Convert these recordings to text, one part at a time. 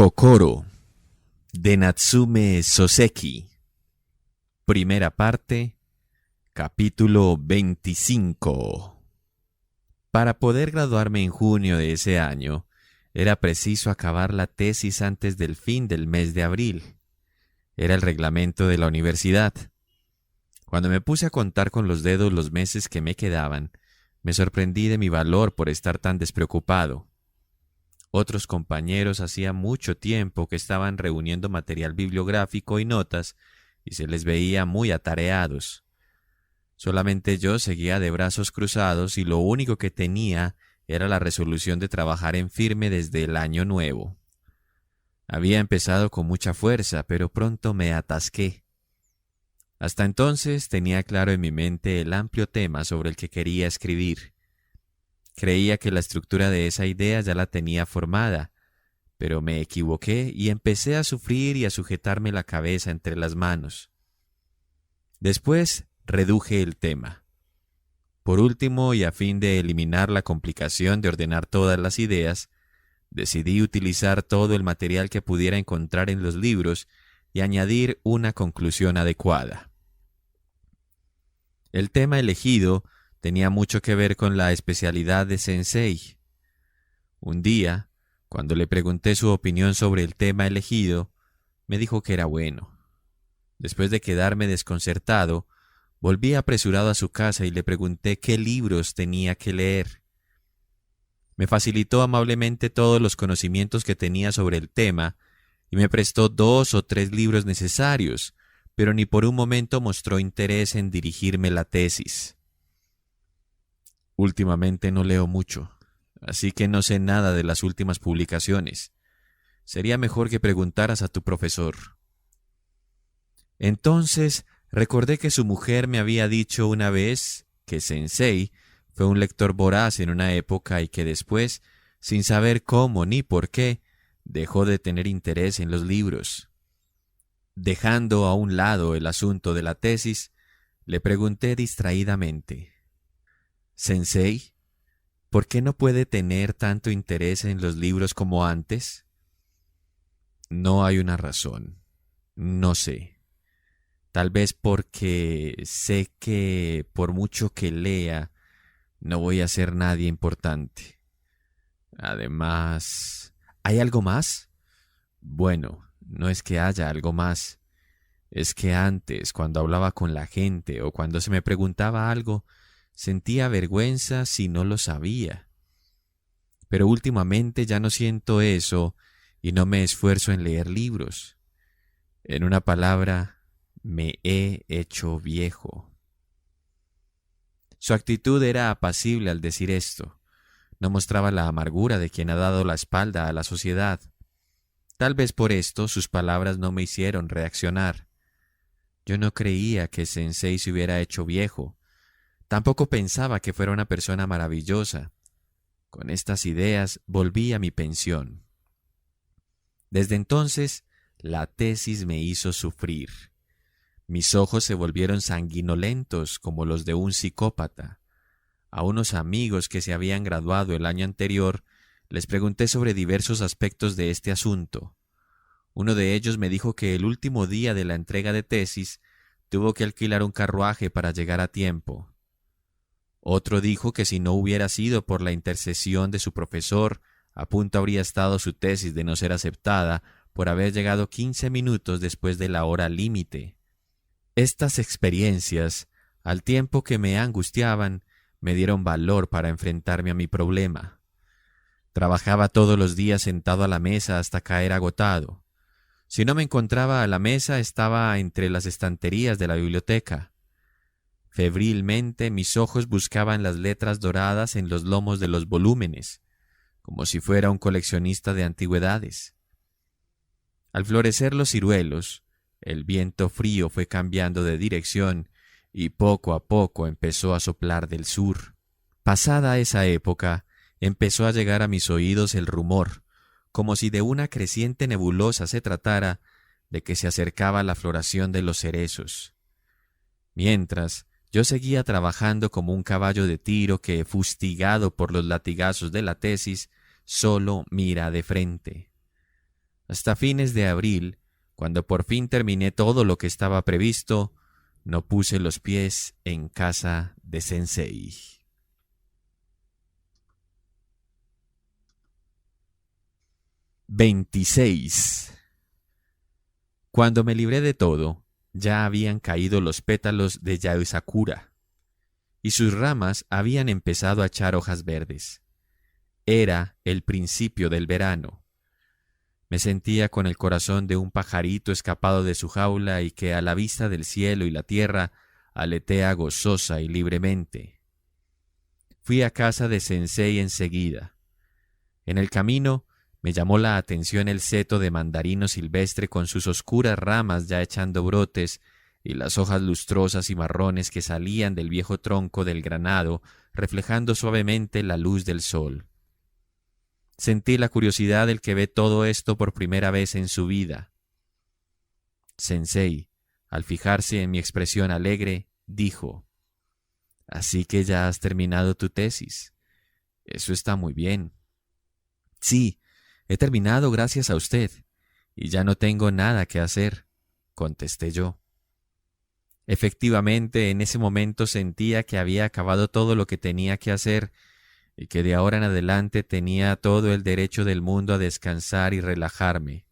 Kokoro, de Natsume Soseki. Primera parte, capítulo 25. Para poder graduarme en junio de ese año, era preciso acabar la tesis antes del fin del mes de abril. Era el reglamento de la universidad. Cuando me puse a contar con los dedos los meses que me quedaban, me sorprendí de mi valor por estar tan despreocupado. Otros compañeros hacía mucho tiempo que estaban reuniendo material bibliográfico y notas y se les veía muy atareados. Solamente yo seguía de brazos cruzados y lo único que tenía era la resolución de trabajar en firme desde el año nuevo. Había empezado con mucha fuerza, pero pronto me atasqué. Hasta entonces tenía claro en mi mente el amplio tema sobre el que quería escribir. Creía que la estructura de esa idea ya la tenía formada, pero me equivoqué y empecé a sufrir y a sujetarme la cabeza entre las manos. Después reduje el tema. Por último, y a fin de eliminar la complicación de ordenar todas las ideas, decidí utilizar todo el material que pudiera encontrar en los libros y añadir una conclusión adecuada. El tema elegido tenía mucho que ver con la especialidad de Sensei. Un día, cuando le pregunté su opinión sobre el tema elegido, me dijo que era bueno. Después de quedarme desconcertado, volví apresurado a su casa y le pregunté qué libros tenía que leer. Me facilitó amablemente todos los conocimientos que tenía sobre el tema y me prestó 2 o 3 libros necesarios, pero ni por un momento mostró interés en dirigirme la tesis. Últimamente no leo mucho, así que no sé nada de las últimas publicaciones. Sería mejor que preguntaras a tu profesor. Entonces recordé que su mujer me había dicho una vez que Sensei fue un lector voraz en una época y que después, sin saber cómo ni por qué, dejó de tener interés en los libros. Dejando a un lado el asunto de la tesis, le pregunté distraídamente: «Sensei, ¿por qué no puede tener tanto interés en los libros como antes?» «No hay una razón. No sé. Tal vez porque sé que por mucho que lea, no voy a ser nadie importante. Además, ¿hay algo más?» «Bueno, no es que haya algo más. Es que antes, cuando hablaba con la gente o cuando se me preguntaba algo, sentía vergüenza si no lo sabía. Pero últimamente ya no siento eso y no me esfuerzo en leer libros. En una palabra, me he hecho viejo». Su actitud era apacible al decir esto. No mostraba la amargura de quien ha dado la espalda a la sociedad. Tal vez por esto sus palabras no me hicieron reaccionar. Yo no creía que Sensei se hubiera hecho viejo. Tampoco pensaba que fuera una persona maravillosa. Con estas ideas volví a mi pensión. Desde entonces, la tesis me hizo sufrir. Mis ojos se volvieron sanguinolentos como los de un psicópata. A unos amigos que se habían graduado el año anterior, les pregunté sobre diversos aspectos de este asunto. Uno de ellos me dijo que el último día de la entrega de tesis tuvo que alquilar un carruaje para llegar a tiempo. Otro dijo que si no hubiera sido por la intercesión de su profesor, a punto habría estado su tesis de no ser aceptada por haber llegado 15 minutos después de la hora límite. Estas experiencias, al tiempo que me angustiaban, me dieron valor para enfrentarme a mi problema. Trabajaba todos los días sentado a la mesa hasta caer agotado. Si no me encontraba a la mesa, estaba entre las estanterías de la biblioteca. Febrilmente mis ojos buscaban las letras doradas en los lomos de los volúmenes, como si fuera un coleccionista de antigüedades. Al florecer los ciruelos, el viento frío fue cambiando de dirección y poco a poco empezó a soplar del sur. Pasada esa época, empezó a llegar a mis oídos el rumor, como si de una creciente nebulosa se tratara, de que se acercaba la floración de los cerezos. Mientras, yo seguía trabajando como un caballo de tiro que, fustigado por los latigazos de la tesis, solo mira de frente. Hasta fines de abril, cuando por fin terminé todo lo que estaba previsto, no puse los pies en casa de Sensei. 26. Cuando me libré de todo, ya habían caído los pétalos de Yaesakura, y sus ramas habían empezado a echar hojas verdes. Era el principio del verano. Me sentía con el corazón de un pajarito escapado de su jaula y que a la vista del cielo y la tierra aletea gozosa y libremente. Fui a casa de Sensei enseguida. En el camino me llamó la atención el seto de mandarino silvestre con sus oscuras ramas ya echando brotes y las hojas lustrosas y marrones que salían del viejo tronco del granado reflejando suavemente la luz del sol. Sentí la curiosidad del que ve todo esto por primera vez en su vida. Sensei, al fijarse en mi expresión alegre, dijo: «Así que ya has terminado tu tesis. Eso está muy bien». «Sí, he terminado gracias a usted, y ya no tengo nada que hacer», contesté yo. Efectivamente, en ese momento sentía que había acabado todo lo que tenía que hacer y que de ahora en adelante tenía todo el derecho del mundo a descansar y relajarme.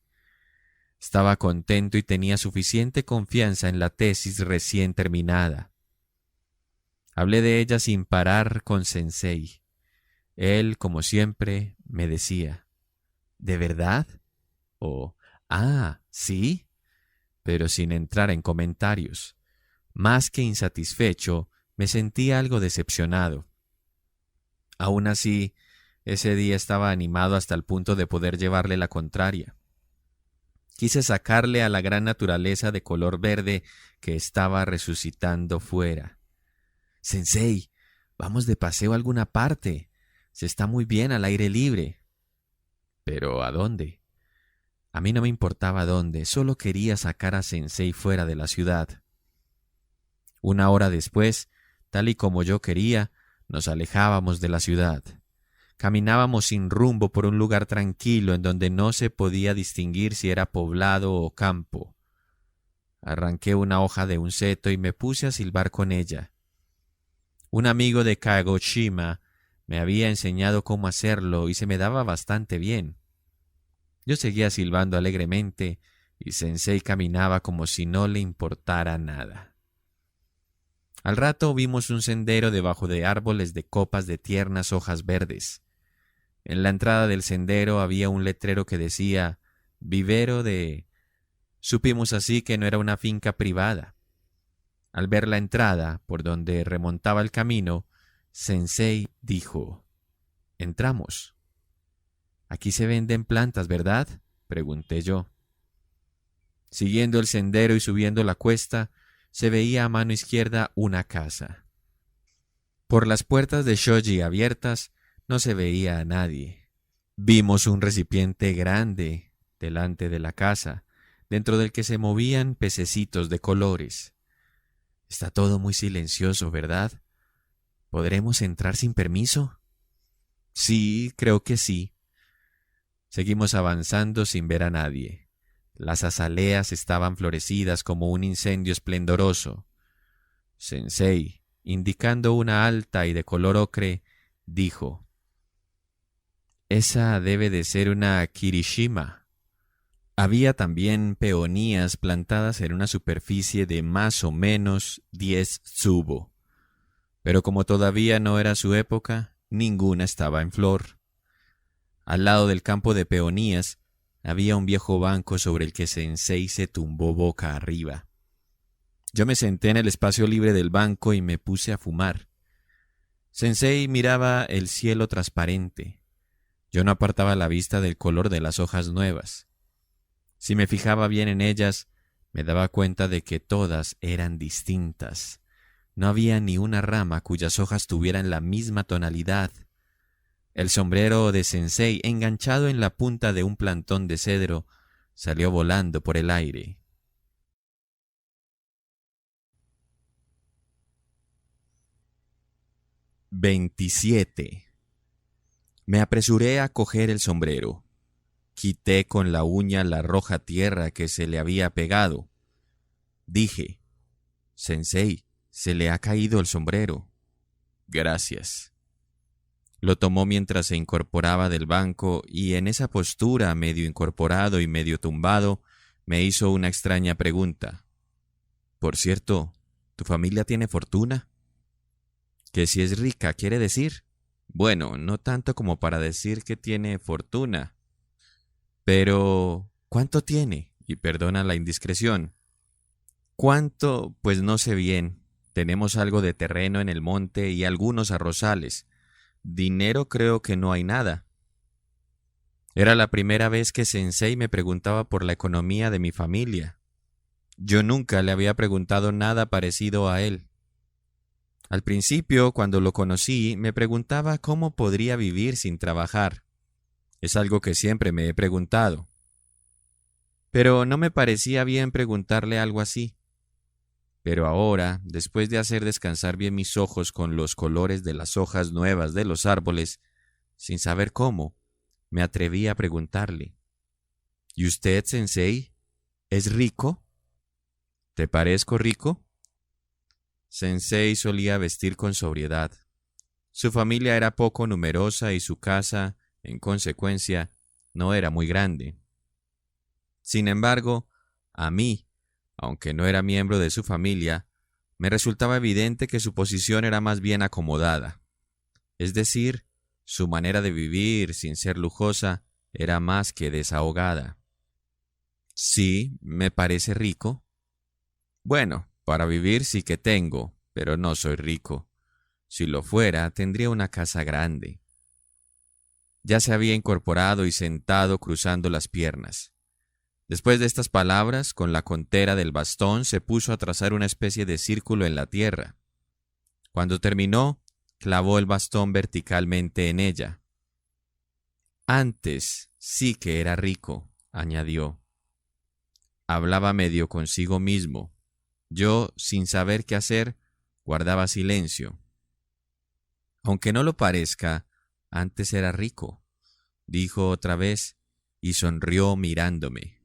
Estaba contento y tenía suficiente confianza en la tesis recién terminada. Hablé de ella sin parar con Sensei. Él, como siempre, me decía: «¿De verdad?», o «Ah, ¿sí?», pero sin entrar en comentarios. Más que insatisfecho, me sentía algo decepcionado. Aún así, ese día estaba animado hasta el punto de poder llevarle la contraria. Quise sacarle a la gran naturaleza de color verde que estaba resucitando fuera. «Sensei, vamos de paseo a alguna parte. Se está muy bien al aire libre». «¿Pero a dónde?». A mí no me importaba dónde, solo quería sacar a Sensei fuera de la ciudad. Una hora después, tal y como yo quería, nos alejábamos de la ciudad. Caminábamos sin rumbo por un lugar tranquilo en donde no se podía distinguir si era poblado o campo. Arranqué una hoja de un seto y me puse a silbar con ella. Un amigo de Kagoshima me había enseñado cómo hacerlo y se me daba bastante bien. Yo seguía silbando alegremente y Sensei caminaba como si no le importara nada. Al rato vimos un sendero debajo de árboles de copas de tiernas hojas verdes. En la entrada del sendero había un letrero que decía «Vivero de...». Supimos así que no era una finca privada. Al ver la entrada, por donde remontaba el camino, Sensei dijo: «Entramos». «Aquí se venden plantas, ¿verdad?», pregunté yo. Siguiendo el sendero y subiendo la cuesta, se veía a mano izquierda una casa. Por las puertas de shoji abiertas no se veía a nadie. Vimos un recipiente grande delante de la casa, dentro del que se movían pececitos de colores. «Está todo muy silencioso, ¿verdad? ¿Podremos entrar sin permiso?». «Sí, creo que sí». Seguimos avanzando sin ver a nadie. Las azaleas estaban florecidas como un incendio esplendoroso. Sensei, indicando una alta y de color ocre, dijo: «Esa debe de ser una Kirishima». Había también peonías plantadas en una superficie de más o menos 10 tsubo, pero como todavía no era su época, ninguna estaba en flor. Al lado del campo de peonías había un viejo banco sobre el que Sensei se tumbó boca arriba. Yo me senté en el espacio libre del banco y me puse a fumar. Sensei miraba el cielo transparente. Yo no apartaba la vista del color de las hojas nuevas. Si me fijaba bien en ellas, me daba cuenta de que todas eran distintas. No había ni una rama cuyas hojas tuvieran la misma tonalidad. El sombrero de Sensei, enganchado en la punta de un plantón de cedro, salió volando por el aire. «27». Me apresuré a coger el sombrero. Quité con la uña la roja tierra que se le había pegado. Dije: «Sensei, se le ha caído el sombrero». «Gracias». Lo tomó mientras se incorporaba del banco y en esa postura, medio incorporado y medio tumbado, me hizo una extraña pregunta. «Por cierto, ¿tu familia tiene fortuna?» «¿Que si es rica, quiere decir?» «Bueno, no tanto como para decir que tiene fortuna. Pero, ¿cuánto tiene? Y perdona la indiscreción». «¿Cuánto? Pues no sé bien. Tenemos algo de terreno en el monte y algunos arrozales. Dinero creo que no hay nada». Era la primera vez que Sensei me preguntaba por la economía de mi familia. Yo nunca le había preguntado nada parecido a él. Al principio, cuando lo conocí, me preguntaba cómo podría vivir sin trabajar. Es algo que siempre me he preguntado. Pero no me parecía bien preguntarle algo así. Pero ahora, después de hacer descansar bien mis ojos con los colores de las hojas nuevas de los árboles, sin saber cómo, me atreví a preguntarle: «¿Y usted, Sensei, es rico?» «¿Te parezco rico?» Sensei solía vestir con sobriedad. Su familia era poco numerosa y su casa, en consecuencia, no era muy grande. Sin embargo, a mí, aunque no era miembro de su familia, me resultaba evidente que su posición era más bien acomodada. Es decir, su manera de vivir, sin ser lujosa, era más que desahogada. «Sí, me parece rico». «Bueno, para vivir sí que tengo, pero no soy rico. Si lo fuera, tendría una casa grande». Ya se había incorporado y sentado cruzando las piernas. Después de estas palabras, con la contera del bastón se puso a trazar una especie de círculo en la tierra. Cuando terminó, clavó el bastón verticalmente en ella. «Antes sí que era rico», añadió. Hablaba medio consigo mismo. Yo, sin saber qué hacer, guardaba silencio. «Aunque no lo parezca, antes era rico», dijo otra vez y sonrió mirándome.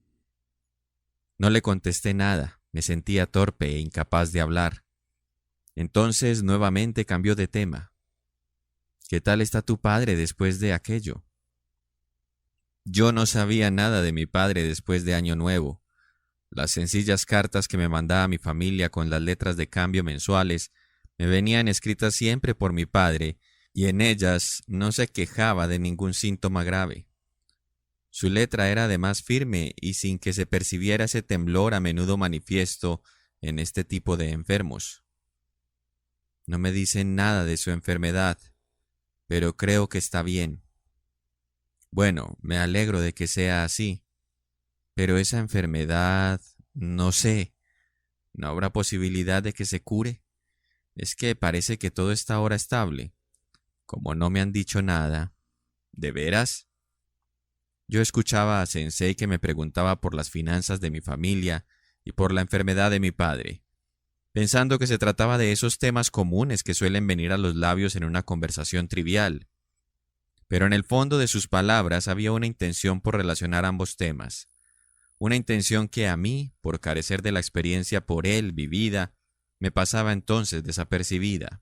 No le contesté nada, me sentía torpe e incapaz de hablar. Entonces nuevamente cambió de tema. «¿Qué tal está tu padre después de aquello?» Yo no sabía nada de mi padre después de Año Nuevo. Las sencillas cartas que me mandaba mi familia con las letras de cambio mensuales me venían escritas siempre por mi padre, y en ellas no se quejaba de ningún síntoma grave. Su letra era además firme y sin que se percibiera ese temblor a menudo manifiesto en este tipo de enfermos. No me dicen nada de su enfermedad, pero creo que está bien. Bueno, me alegro de que sea así, pero esa enfermedad, no sé, ¿no habrá posibilidad de que se cure? Es que parece que todo está ahora estable. Como no me han dicho nada. ¿De veras? Yo escuchaba a Sensei que me preguntaba por las finanzas de mi familia y por la enfermedad de mi padre, pensando que se trataba de esos temas comunes que suelen venir a los labios en una conversación trivial. Pero en el fondo de sus palabras había una intención por relacionar ambos temas, una intención que a mí, por carecer de la experiencia por él vivida, me pasaba entonces desapercibida.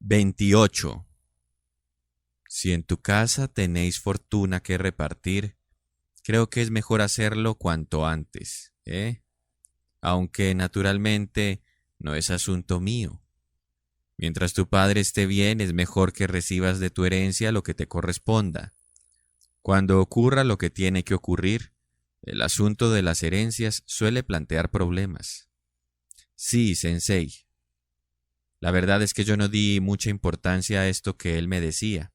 28. Si en tu casa tenéis fortuna que repartir, creo que es mejor hacerlo cuanto antes, aunque naturalmente no es asunto mío. Mientras tu padre esté bien, es mejor que recibas de tu herencia lo que te corresponda. Cuando ocurra lo que tiene que ocurrir, el asunto de las herencias suele plantear problemas. Sí, Sensei. La verdad es que yo no di mucha importancia a esto que él me decía.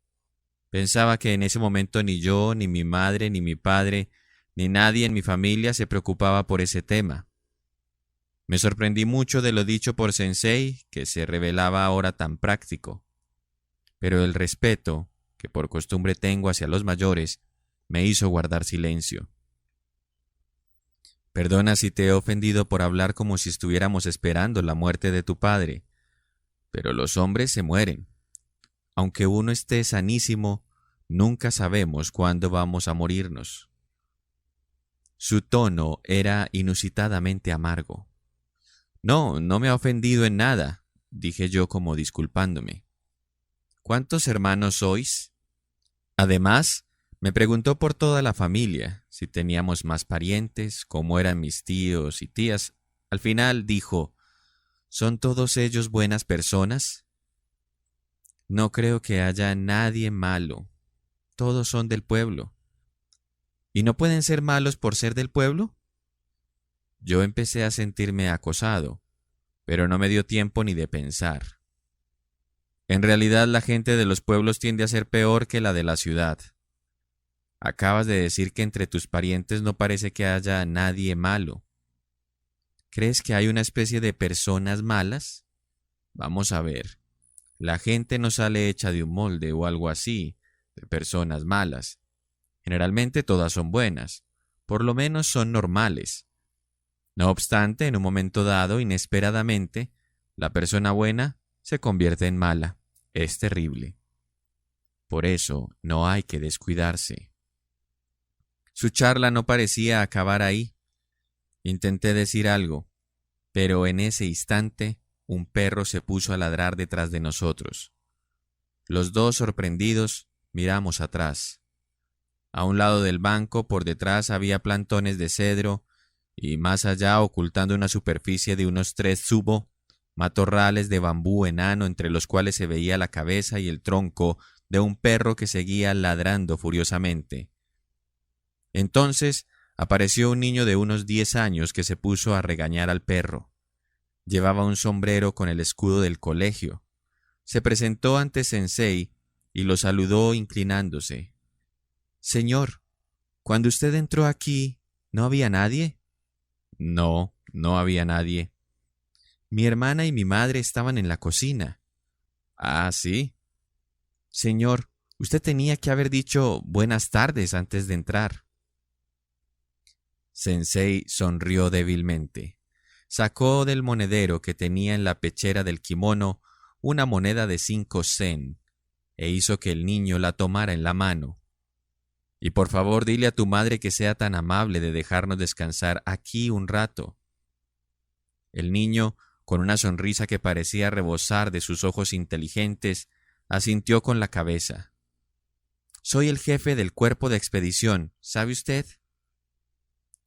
Pensaba que en ese momento ni yo, ni mi madre, ni mi padre, ni nadie en mi familia se preocupaba por ese tema. Me sorprendí mucho de lo dicho por Sensei, que se revelaba ahora tan práctico. Pero el respeto, que por costumbre tengo hacia los mayores, me hizo guardar silencio. Perdona si te he ofendido por hablar como si estuviéramos esperando la muerte de tu padre, pero los hombres se mueren. aunque uno esté sanísimo, nunca sabemos cuándo vamos a morirnos. Su tono era inusitadamente amargo. No, no me ha ofendido en nada, dije yo como disculpándome. ¿Cuántos hermanos sois? Además, me preguntó por toda la familia, si teníamos más parientes, cómo eran mis tíos y tías. Al final dijo, ¿son todos ellos buenas personas? No creo que haya nadie malo. Todos son del pueblo. ¿Y no pueden ser malos por ser del pueblo? Yo empecé a sentirme acosado, pero no me dio tiempo ni de pensar. En realidad la gente de los pueblos tiende a ser peor que la de la ciudad. Acabas de decir que entre tus parientes no parece que haya nadie malo. ¿Crees que hay una especie de personas malas? Vamos a ver. La gente no sale hecha de un molde o algo así, de personas malas. Generalmente todas son buenas, por lo menos son normales. No obstante, en un momento dado, inesperadamente, la persona buena se convierte en mala. Es terrible. Por eso no hay que descuidarse. Su charla no parecía acabar ahí. Intenté decir algo, pero en ese instante un perro se puso a ladrar detrás de nosotros. Los dos, sorprendidos, miramos atrás. A un lado del banco, por detrás, había plantones de cedro y más allá, ocultando una superficie de unos 3 tsubo, matorrales de bambú enano entre los cuales se veía la cabeza y el tronco de un perro que seguía ladrando furiosamente. Entonces apareció un niño de unos 10 años que se puso a regañar al perro. Llevaba un sombrero con el escudo del colegio. Se presentó ante Sensei y lo saludó inclinándose. «Señor, cuando usted entró aquí, ¿no había nadie?» «No, no había nadie». «Mi hermana y mi madre estaban en la cocina». «Ah, ¿sí?» «Señor, usted tenía que haber dicho buenas tardes antes de entrar». Sensei sonrió débilmente. Sacó del monedero que tenía en la pechera del kimono una moneda de 5 sen e hizo que el niño la tomara en la mano. «Y por favor dile a tu madre que sea tan amable de dejarnos descansar aquí un rato». El niño, con una sonrisa que parecía rebosar de sus ojos inteligentes, asintió con la cabeza. «Soy el jefe del cuerpo de expedición, ¿sabe usted?»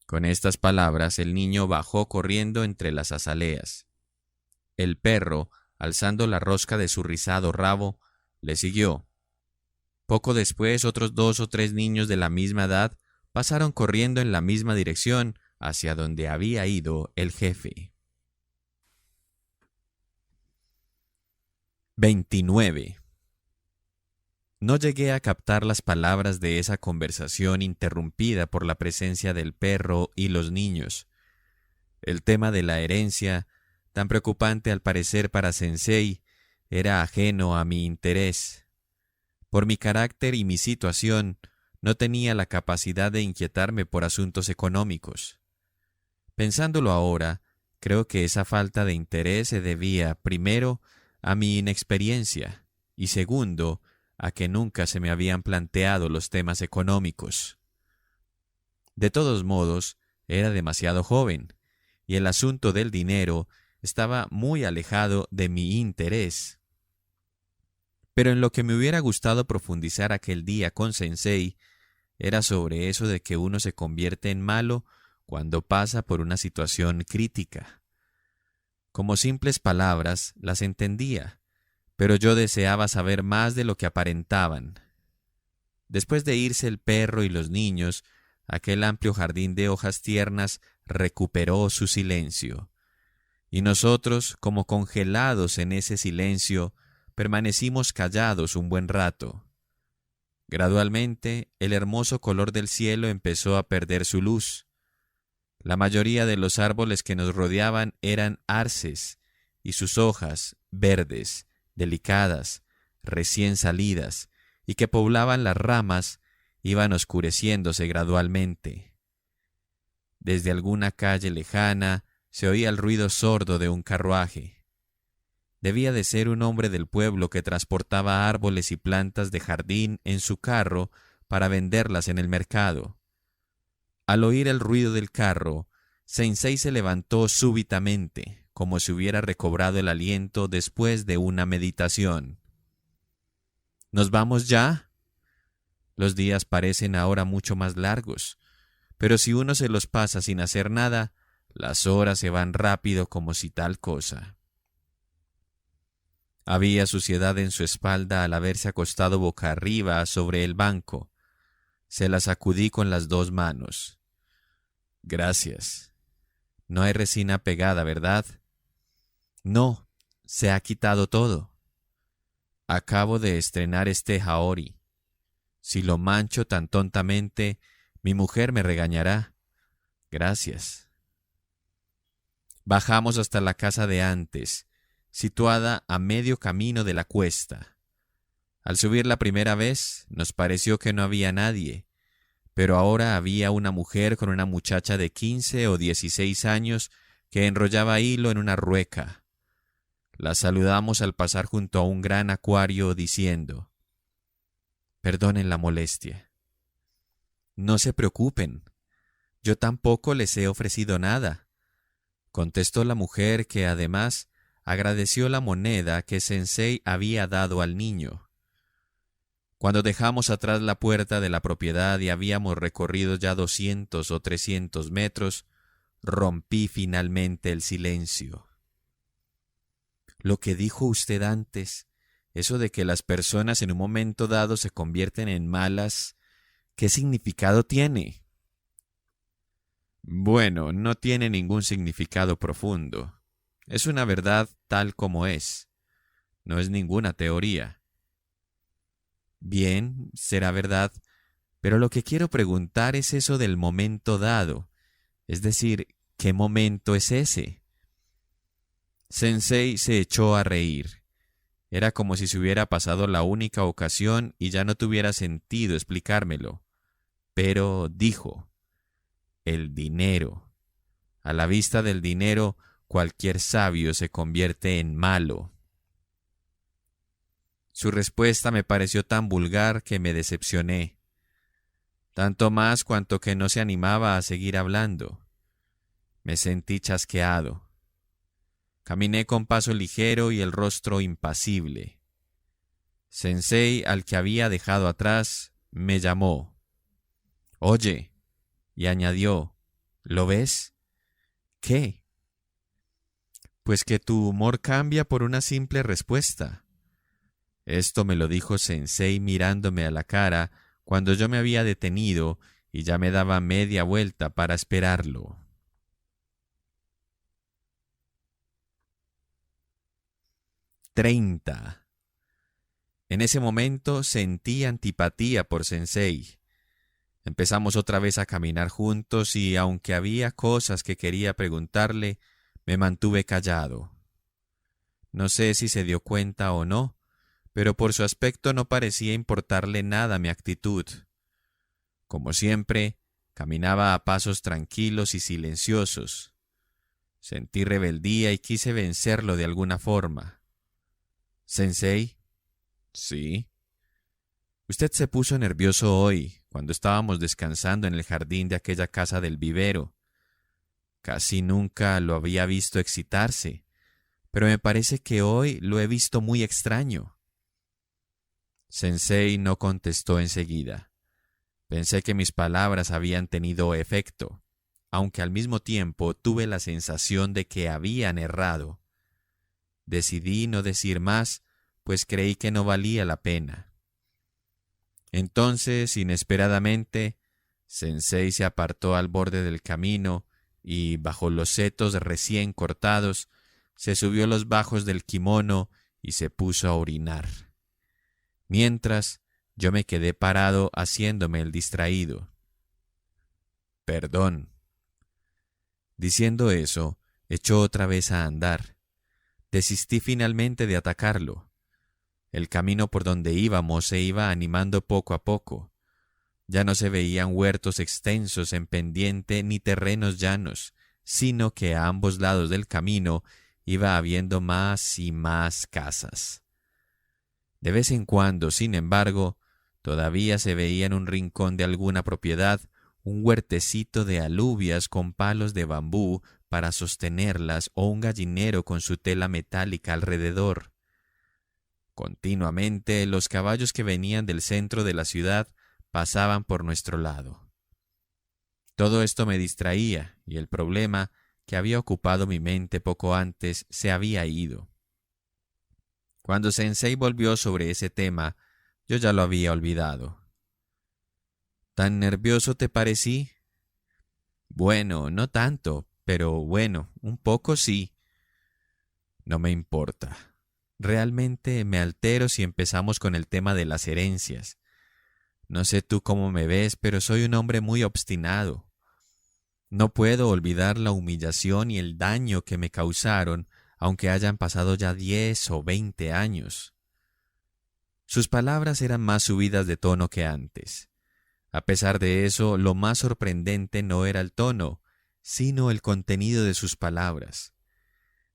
Con estas palabras el niño bajó corriendo entre las azaleas. El perro, alzando la rosca de su rizado rabo, le siguió. Poco después otros 2 o 3 niños de la misma edad pasaron corriendo en la misma dirección hacia donde había ido el jefe. 29. No llegué a captar las palabras de esa conversación interrumpida por la presencia del perro y los niños. El tema de la herencia, tan preocupante al parecer para Sensei, era ajeno a mi interés. Por mi carácter y mi situación, no tenía la capacidad de inquietarme por asuntos económicos. Pensándolo ahora, creo que esa falta de interés se debía, primero, a mi inexperiencia y segundo, a que nunca se me habían planteado los temas económicos. De todos modos, era demasiado joven, y el asunto del dinero estaba muy alejado de mi interés. Pero en lo que me hubiera gustado profundizar aquel día con Sensei era sobre eso de que uno se convierte en malo cuando pasa por una situación crítica. Como simples palabras las entendía, pero yo deseaba saber más de lo que aparentaban. Después de irse el perro y los niños, aquel amplio jardín de hojas tiernas recuperó su silencio, y nosotros, como congelados en ese silencio, permanecimos callados un buen rato. Gradualmente, el hermoso color del cielo empezó a perder su luz. La mayoría de los árboles que nos rodeaban eran arces, y sus hojas, verdes, delicadas, recién salidas, y que poblaban las ramas, iban oscureciéndose gradualmente. Desde alguna calle lejana se oía el ruido sordo de un carruaje. Debía de ser un hombre del pueblo que transportaba árboles y plantas de jardín en su carro para venderlas en el mercado. Al oír el ruido del carro, Sensei se levantó súbitamente, como si hubiera recobrado el aliento después de una meditación. ¿Nos vamos ya? Los días parecen ahora mucho más largos, pero si uno se los pasa sin hacer nada, las horas se van rápido como si tal cosa. Había suciedad en su espalda al haberse acostado boca arriba sobre el banco. Se la sacudí con las dos manos. Gracias. No hay resina pegada, ¿verdad? No, se ha quitado todo. Acabo de estrenar este Haori. Si lo mancho tan tontamente, mi mujer me regañará. Gracias. Bajamos hasta la casa de antes, situada a medio camino de la cuesta. Al subir la primera vez, nos pareció que no había nadie, pero ahora había una mujer con una muchacha de 15 o 16 años que enrollaba hilo en una rueca. La saludamos al pasar junto a un gran acuario diciendo: «Perdonen la molestia». «No se preocupen, yo tampoco les he ofrecido nada», contestó la mujer, que además agradeció la moneda que Sensei había dado al niño. Cuando dejamos atrás la puerta de la propiedad y habíamos recorrido ya 200 o 300 metros, rompí finalmente el silencio. Lo que dijo usted antes, eso de que las personas en un momento dado se convierten en malas, ¿qué significado tiene? Bueno, no tiene ningún significado profundo. Es una verdad tal como es. No es ninguna teoría. Bien, será verdad, pero lo que quiero preguntar es eso del momento dado. Es decir, ¿qué momento es ese? Sensei se echó a reír. Era como si se hubiera pasado la única ocasión y ya no tuviera sentido explicármelo. Pero dijo: «El dinero. A la vista del dinero, cualquier sabio se convierte en malo». Su respuesta me pareció tan vulgar que me decepcioné, tanto más cuanto que no se animaba a seguir hablando. Me sentí chasqueado. Caminé con paso ligero y el rostro impasible. Sensei, al que había dejado atrás, me llamó. «Oye», y añadió: «¿Lo ves?» «¿Qué?» «Pues que tu humor cambia por una simple respuesta». Esto me lo dijo Sensei mirándome a la cara cuando yo me había detenido y ya me daba media vuelta para esperarlo. 30. En ese momento sentí antipatía por Sensei. Empezamos otra vez a caminar juntos y, aunque había cosas que quería preguntarle, me mantuve callado. No sé si se dio cuenta o no, pero por su aspecto no parecía importarle nada mi actitud. Como siempre, caminaba a pasos tranquilos y silenciosos. Sentí rebeldía y quise vencerlo de alguna forma. «¿Sensei?» «Sí». «Usted se puso nervioso hoy, cuando estábamos descansando en el jardín de aquella casa del vivero. Casi nunca lo había visto excitarse, pero me parece que hoy lo he visto muy extraño». Sensei no contestó enseguida. Pensé que mis palabras habían tenido efecto, aunque al mismo tiempo tuve la sensación de que habían errado. Decidí no decir más, pues creí que no valía la pena. Entonces, inesperadamente, Sensei se apartó al borde del camino y, bajo los setos recién cortados, se subió los bajos del kimono y se puso a orinar. Mientras, yo me quedé parado haciéndome el distraído. «Perdón». Diciendo eso, echó otra vez a andar. Desistí finalmente de atacarlo. El camino por donde íbamos se iba animando poco a poco. Ya no se veían huertos extensos en pendiente ni terrenos llanos, sino que a ambos lados del camino iba habiendo más y más casas. De vez en cuando, sin embargo, todavía se veía en un rincón de alguna propiedad un huertecito de alubias con palos de bambú para sostenerlas o un gallinero con su tela metálica alrededor. Continuamente los caballos que venían del centro de la ciudad pasaban por nuestro lado. Todo esto me distraía y el problema que había ocupado mi mente poco antes se había ido. Cuando Sensei volvió sobre ese tema, yo ya lo había olvidado. ¿Tan nervioso te parecí? Bueno, no tanto, pero bueno, un poco sí. No me importa. Realmente me altero si empezamos con el tema de las herencias. No sé tú cómo me ves, pero soy un hombre muy obstinado. No puedo olvidar la humillación y el daño que me causaron, aunque hayan pasado ya 10 o 20 años. Sus palabras eran más subidas de tono que antes. A pesar de eso, lo más sorprendente no era el tono, sino el contenido de sus palabras.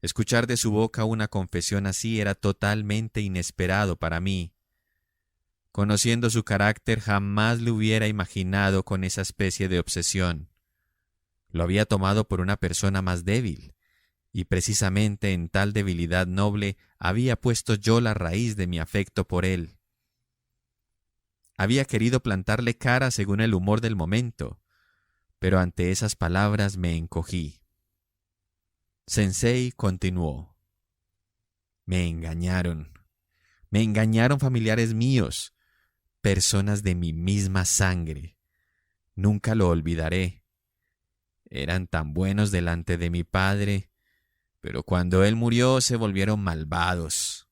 Escuchar de su boca una confesión así era totalmente inesperado para mí. Conociendo su carácter, jamás lo hubiera imaginado con esa especie de obsesión. Lo había tomado por una persona más débil, y precisamente en tal debilidad noble había puesto yo la raíz de mi afecto por él. Había querido plantarle cara según el humor del momento, pero ante esas palabras me encogí. Sensei continuó. Me engañaron familiares míos, personas de mi misma sangre. Nunca lo olvidaré. Eran tan buenos delante de mi padre, pero cuando él murió se volvieron malvados.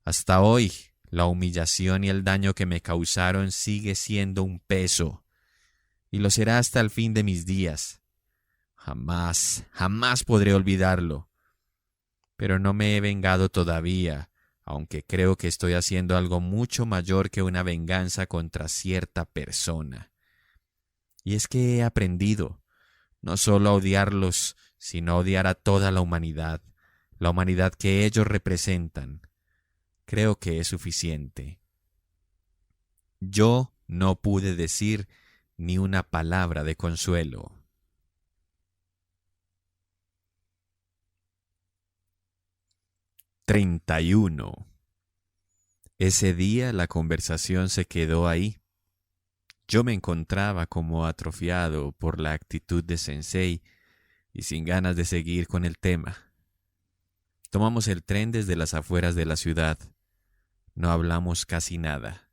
Hasta hoy, la humillación y el daño que me causaron sigue siendo un peso, y lo será hasta el fin de mis días. Jamás, jamás podré olvidarlo. Pero no me he vengado todavía, aunque creo que estoy haciendo algo mucho mayor que una venganza contra cierta persona. Y es que he aprendido no solo a odiarlos, sino a odiar a toda la humanidad que ellos representan. Creo que es suficiente. Yo no pude decir ni una palabra de consuelo. 31. Ese día la conversación se quedó ahí. Yo me encontraba como atrofiado por la actitud de Sensei y sin ganas de seguir con el tema. Tomamos el tren desde las afueras de la ciudad. No hablamos casi nada.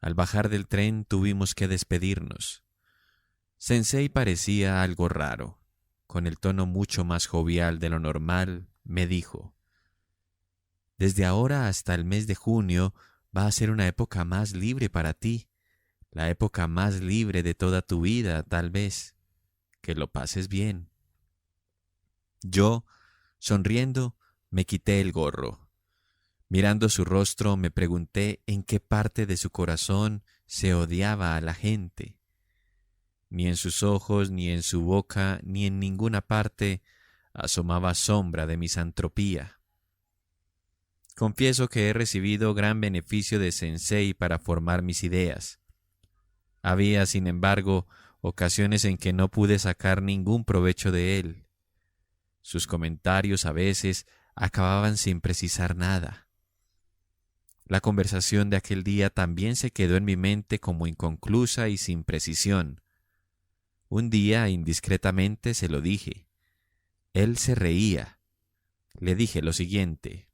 Al bajar del tren tuvimos que despedirnos. Sensei parecía algo raro. Con el tono mucho más jovial de lo normal, me dijo: «Desde ahora hasta el mes de junio va a ser una época más libre para ti. La época más libre de toda tu vida, tal vez. Que lo pases bien». Yo, sonriendo, me quité el gorro. Mirando su rostro, me pregunté en qué parte de su corazón se odiaba a la gente. Ni en sus ojos, ni en su boca, ni en ninguna parte asomaba sombra de misantropía. Confieso que he recibido gran beneficio de Sensei para formar mis ideas. Había, sin embargo, ocasiones en que no pude sacar ningún provecho de él. Sus comentarios a veces acababan sin precisar nada. La conversación de aquel día también se quedó en mi mente como inconclusa y sin precisión. Un día, indiscretamente, se lo dije. Él se reía. Le dije lo siguiente: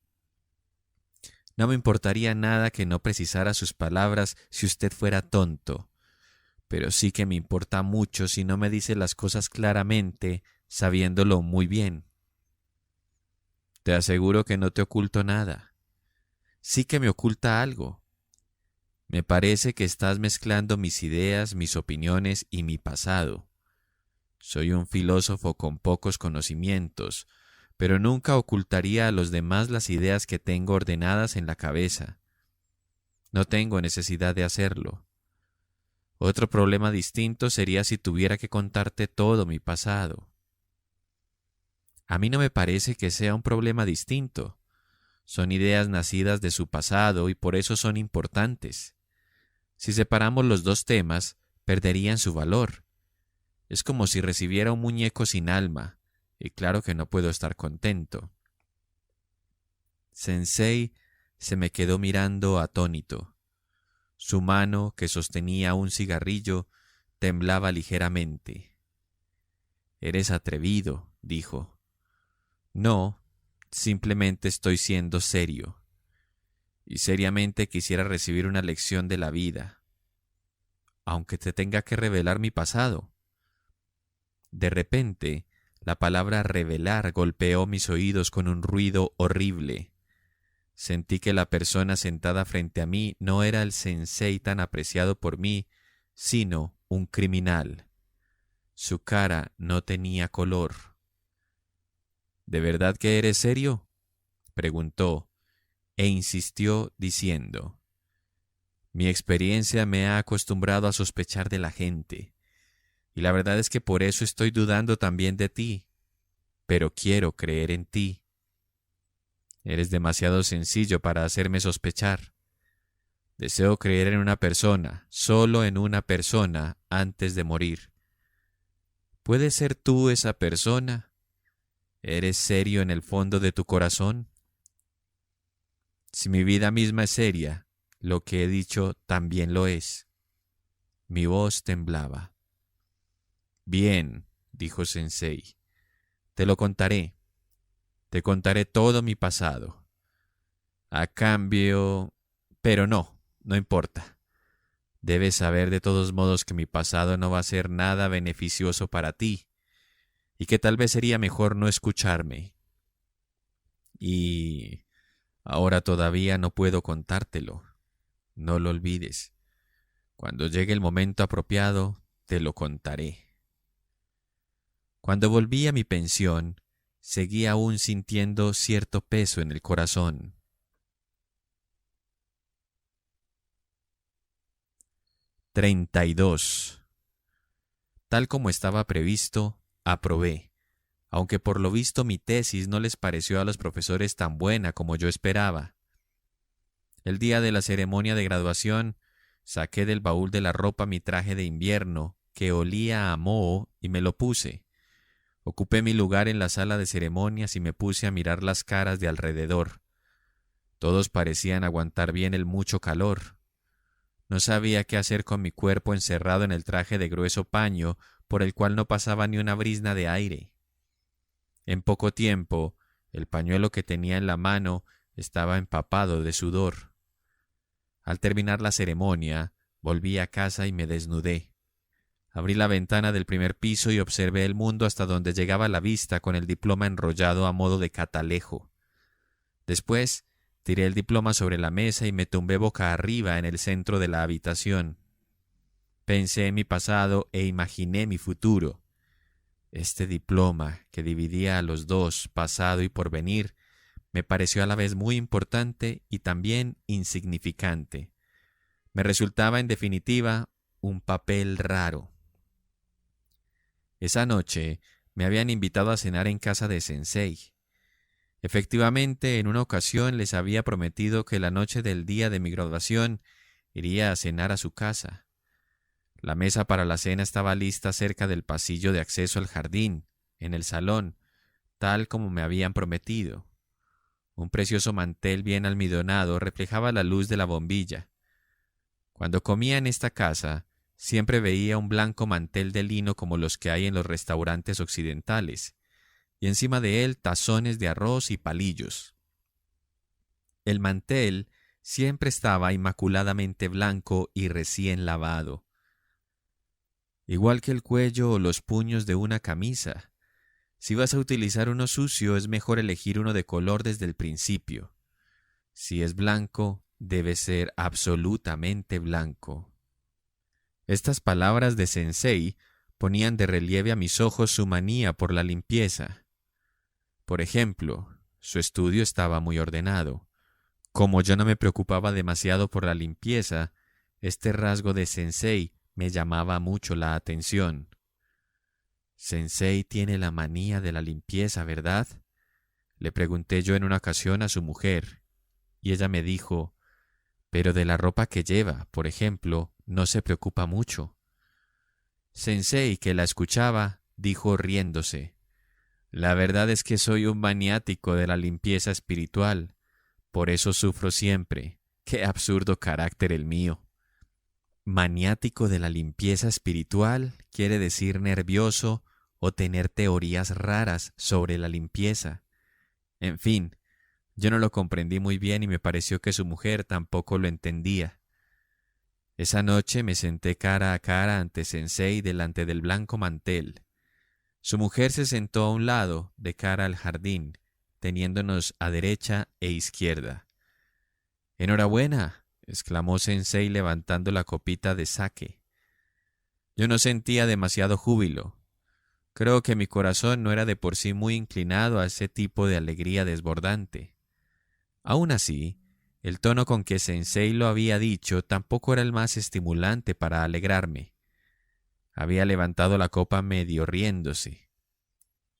«No me importaría nada que no precisara sus palabras si usted fuera tonto, pero sí que me importa mucho si no me dice las cosas claramente, sabiéndolo muy bien». «Te aseguro que no te oculto nada». «Sí que me oculta algo. Me parece que estás mezclando mis ideas, mis opiniones y mi pasado. Soy un filósofo con pocos conocimientos, pero nunca ocultaría a los demás las ideas que tengo ordenadas en la cabeza. No tengo necesidad de hacerlo. Otro problema distinto sería si tuviera que contarte todo mi pasado». A mí no me parece que sea un problema distinto. Son ideas nacidas de su pasado y por eso son importantes. Si separamos los dos temas, perderían su valor. Es como si recibiera un muñeco sin alma, y claro que no puedo estar contento. Sensei se me quedó mirando atónito. Su mano, que sostenía un cigarrillo, temblaba ligeramente. «Eres atrevido», dijo. «No, simplemente estoy siendo serio. Y seriamente quisiera recibir una lección de la vida, aunque te tenga que revelar mi pasado». De repente, la palabra revelar golpeó mis oídos con un ruido horrible. Sentí que la persona sentada frente a mí no era el sensei tan apreciado por mí, sino un criminal. Su cara no tenía color. «¿De verdad que eres serio?», preguntó, e insistió diciendo: «Mi experiencia me ha acostumbrado a sospechar de la gente, y la verdad es que por eso estoy dudando también de ti, pero quiero creer en ti. Eres demasiado sencillo para hacerme sospechar. Deseo creer en una persona, solo en una persona, antes de morir. ¿Puedes ser tú esa persona? ¿Eres serio en el fondo de tu corazón? Si mi vida misma es seria, lo que he dicho también lo es». Mi voz temblaba. «Bien», dijo Sensei, «te lo contaré. Te contaré todo mi pasado. A cambio... Pero no importa. Debes saber de todos modos que mi pasado no va a ser nada beneficioso para ti, y que tal vez sería mejor no escucharme. Y ahora todavía no puedo contártelo. No lo olvides. Cuando llegue el momento apropiado, te lo contaré». Cuando volví a mi pensión, seguí aún sintiendo cierto peso en el corazón. 32. Tal como estaba previsto, aprobé, aunque por lo visto mi tesis no les pareció a los profesores tan buena como yo esperaba. El día de la ceremonia de graduación, saqué del baúl de la ropa mi traje de invierno, que olía a moho, y me lo puse. Ocupé mi lugar en la sala de ceremonias y me puse a mirar las caras de alrededor. Todos parecían aguantar bien el mucho calor. No sabía qué hacer con mi cuerpo encerrado en el traje de grueso paño por el cual no pasaba ni una brizna de aire. En poco tiempo, el pañuelo que tenía en la mano estaba empapado de sudor. Al terminar la ceremonia, volví a casa y me desnudé. Abrí la ventana del primer piso y observé el mundo hasta donde llegaba la vista con el diploma enrollado a modo de catalejo. Después, tiré el diploma sobre la mesa y me tumbé boca arriba en el centro de la habitación. Pensé en mi pasado e imaginé mi futuro. Este diploma, que dividía a los dos, pasado y porvenir, me pareció a la vez muy importante y también insignificante. Me resultaba, en definitiva, un papel raro. Esa noche me habían invitado a cenar en casa de Sensei. Efectivamente, en una ocasión les había prometido que la noche del día de mi graduación iría a cenar a su casa. La mesa para la cena estaba lista cerca del pasillo de acceso al jardín, en el salón, tal como me habían prometido. Un precioso mantel bien almidonado reflejaba la luz de la bombilla. Cuando comía en esta casa, siempre veía un blanco mantel de lino como los que hay en los restaurantes occidentales, y encima de él tazones de arroz y palillos. El mantel siempre estaba inmaculadamente blanco y recién lavado. Igual que el cuello o los puños de una camisa. Si vas a utilizar uno sucio, es mejor elegir uno de color desde el principio. Si es blanco, debe ser absolutamente blanco. Estas palabras de Sensei ponían de relieve a mis ojos su manía por la limpieza. Por ejemplo, su estudio estaba muy ordenado. Como yo no me preocupaba demasiado por la limpieza, este rasgo de Sensei me llamaba mucho la atención. Sensei tiene la manía de la limpieza, ¿verdad? Le pregunté yo en una ocasión a su mujer, y ella me dijo, pero de la ropa que lleva, por ejemplo, no se preocupa mucho. Sensei, que la escuchaba, dijo riéndose, la verdad es que soy un maniático de la limpieza espiritual, por eso sufro siempre. Qué absurdo carácter el mío. Maniático de la limpieza espiritual quiere decir nervioso o tener teorías raras sobre la limpieza. En fin, yo no lo comprendí muy bien y me pareció que su mujer tampoco lo entendía. Esa noche me senté cara a cara ante Sensei delante del blanco mantel. Su mujer se sentó a un lado, de cara al jardín, teniéndonos a derecha e izquierda. «¡Enhorabuena!», exclamó Sensei levantando la copita de sake. Yo no sentía demasiado júbilo. Creo que mi corazón no era de por sí muy inclinado a ese tipo de alegría desbordante. Aún así, el tono con que Sensei lo había dicho tampoco era el más estimulante para alegrarme. Había levantado la copa medio riéndose.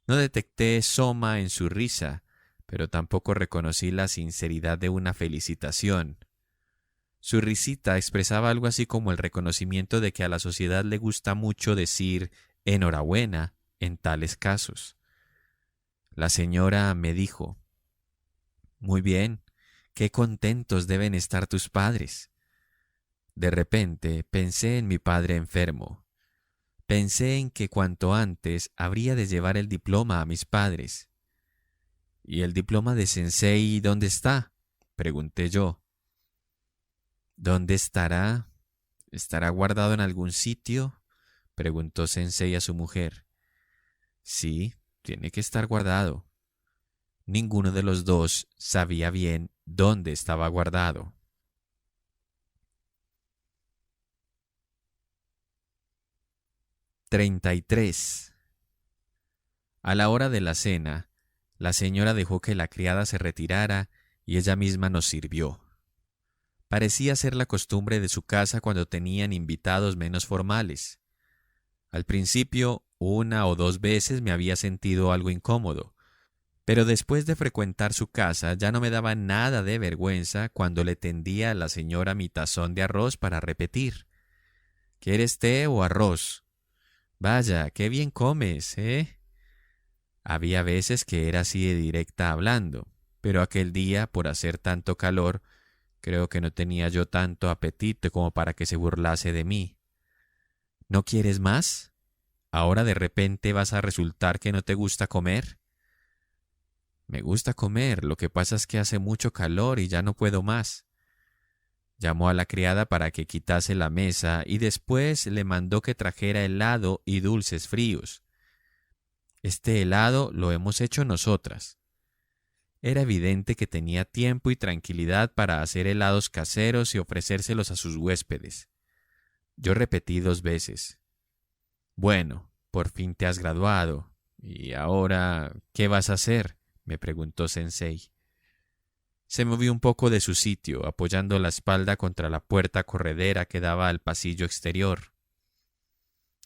No detecté soma en su risa, pero tampoco reconocí la sinceridad de una felicitación. Su risita expresaba algo así como el reconocimiento de que a la sociedad le gusta mucho decir enhorabuena en tales casos. La señora me dijo, «Muy bien, qué contentos deben estar tus padres». De repente pensé en mi padre enfermo. Pensé en que cuanto antes habría de llevar el diploma a mis padres. «¿Y el diploma de Sensei dónde está?», pregunté yo. «¿Dónde estará? ¿Estará guardado en algún sitio?», preguntó Sensei a su mujer. «Sí, tiene que estar guardado». Ninguno de los dos sabía bien dónde estaba guardado. 33. A la hora de la cena, la señora dejó que la criada se retirara y ella misma nos sirvió. Parecía ser la costumbre de su casa cuando tenían invitados menos formales. Al principio, una o dos veces me había sentido algo incómodo, pero después de frecuentar su casa ya no me daba nada de vergüenza cuando le tendía a la señora mi tazón de arroz para repetir. «¿Quieres té o arroz? Vaya, qué bien comes, ¿eh?». Había veces que era así de directa hablando, pero aquel día, por hacer tanto calor, creo que no tenía yo tanto apetito como para que se burlase de mí. «¿No quieres más? ¿Ahora de repente vas a resultar que no te gusta comer?». «Me gusta comer, lo que pasa es que hace mucho calor y ya no puedo más». Llamó a la criada para que quitase la mesa y después le mandó que trajera helado y dulces fríos. «Este helado lo hemos hecho nosotras». Era evidente que tenía tiempo y tranquilidad para hacer helados caseros y ofrecérselos a sus huéspedes. Yo repetí 2 veces. «Bueno, por fin te has graduado. ¿Y ahora qué vas a hacer?», me preguntó Sensei. Se movió un poco de su sitio, apoyando la espalda contra la puerta corredera que daba al pasillo exterior.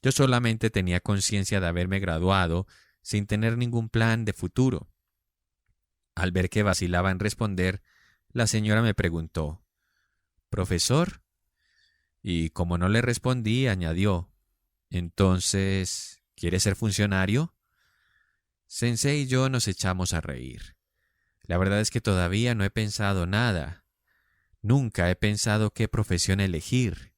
Yo solamente tenía conciencia de haberme graduado sin tener ningún plan de futuro. Al ver que vacilaba en responder, la señora me preguntó, «¿Profesor?». Y como no le respondí, añadió, «Entonces, ¿quieres ser funcionario?». Sensei y yo nos echamos a reír. La verdad es que todavía no he pensado nada. Nunca he pensado qué profesión elegir.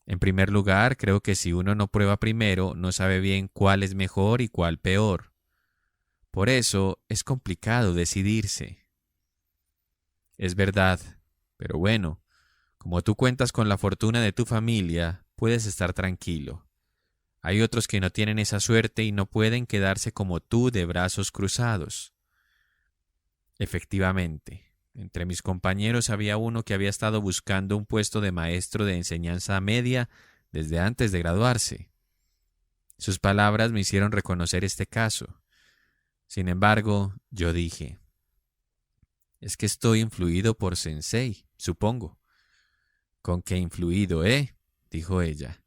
En primer lugar, creo que si uno no prueba primero, no sabe bien cuál es mejor y cuál peor. Por eso es complicado decidirse. Es verdad, pero bueno, como tú cuentas con la fortuna de tu familia, puedes estar tranquilo. Hay otros que no tienen esa suerte y no pueden quedarse como tú de brazos cruzados. Efectivamente, entre mis compañeros había uno que había estado buscando un puesto de maestro de enseñanza media desde antes de graduarse. Sus palabras me hicieron reconocer este caso. Sin embargo, yo dije, «Es que estoy influido por Sensei, supongo». «¿Con qué influido, eh?», dijo ella.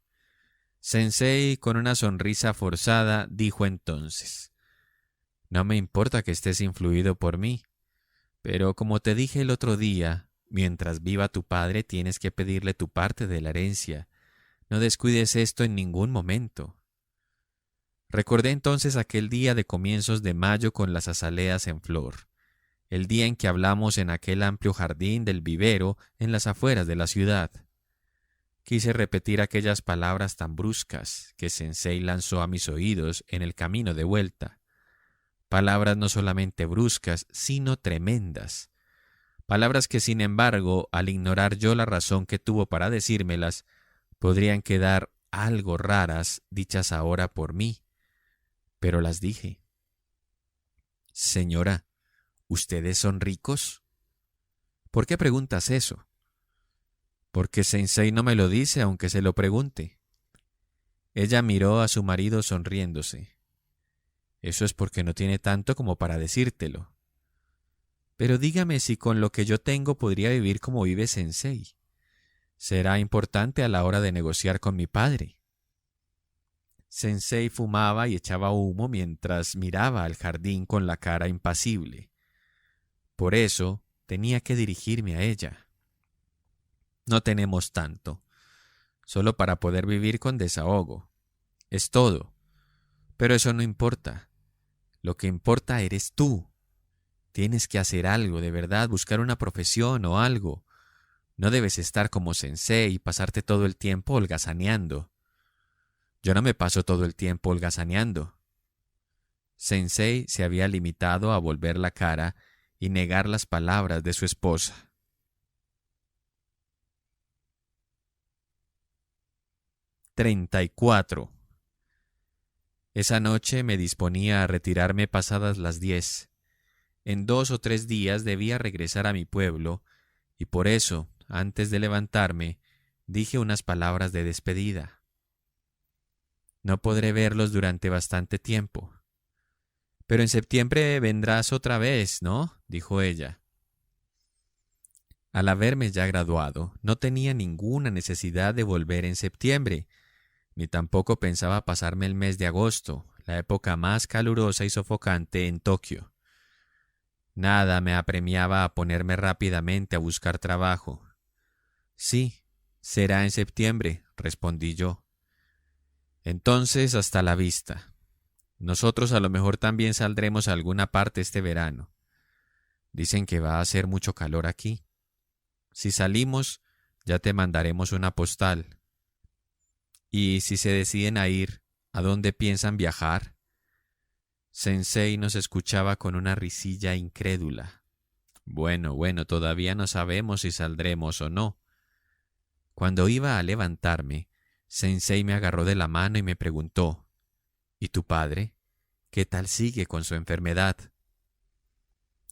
Sensei, con una sonrisa forzada, dijo entonces: «No me importa que estés influido por mí, pero como te dije el otro día, mientras viva tu padre tienes que pedirle tu parte de la herencia. No descuides esto en ningún momento». Recordé entonces aquel día de comienzos de mayo con las azaleas en flor, el día en que hablamos en aquel amplio jardín del vivero en las afueras de la ciudad. Quise repetir aquellas palabras tan bruscas que Sensei lanzó a mis oídos en el camino de vuelta. Palabras no solamente bruscas, sino tremendas. Palabras que, sin embargo, al ignorar yo la razón que tuvo para decírmelas, podrían quedar algo raras dichas ahora por mí. Pero las dije. «Señora, ¿ustedes son ricos?» «¿Por qué preguntas eso?» «Porque Sensei no me lo dice aunque se lo pregunte». Ella miró a su marido sonriéndose. «Eso es porque no tiene tanto como para decírtelo. Pero dígame si con lo que yo tengo podría vivir como vive Sensei. Será importante a la hora de negociar con mi padre». Sensei fumaba y echaba humo mientras miraba al jardín con la cara impasible. Por eso tenía que dirigirme a ella. «No tenemos tanto, solo para poder vivir con desahogo. Es todo. Pero eso no importa. Lo que importa eres tú. Tienes que hacer algo, de verdad, buscar una profesión o algo. No debes estar como Sensei y pasarte todo el tiempo holgazaneando». «Yo no me paso todo el tiempo holgazaneando». Sensei se había limitado a volver la cara y negar las palabras de su esposa. 34. Esa noche me disponía a retirarme pasadas las 10. En 2 o 3 días debía regresar a mi pueblo, y por eso, antes de levantarme, dije unas palabras de despedida. «No podré verlos durante bastante tiempo». «Pero en septiembre vendrás otra vez, ¿no?», dijo ella. Al haberme ya graduado, no tenía ninguna necesidad de volver en septiembre, ni tampoco pensaba pasarme el mes de agosto, la época más calurosa y sofocante en Tokio. Nada me apremiaba a ponerme rápidamente a buscar trabajo. «Sí, será en septiembre», respondí yo. «Entonces, hasta la vista. Nosotros a lo mejor también saldremos a alguna parte este verano. Dicen que va a hacer mucho calor aquí. Si salimos, ya te mandaremos una postal. Y si se deciden a ir, ¿a dónde piensan viajar?». Sensei nos escuchaba con una risilla incrédula. Bueno, todavía no sabemos si saldremos o no». Cuando iba a levantarme, Sensei me agarró de la mano y me preguntó: «¿Y tu padre? ¿Qué tal sigue con su enfermedad?».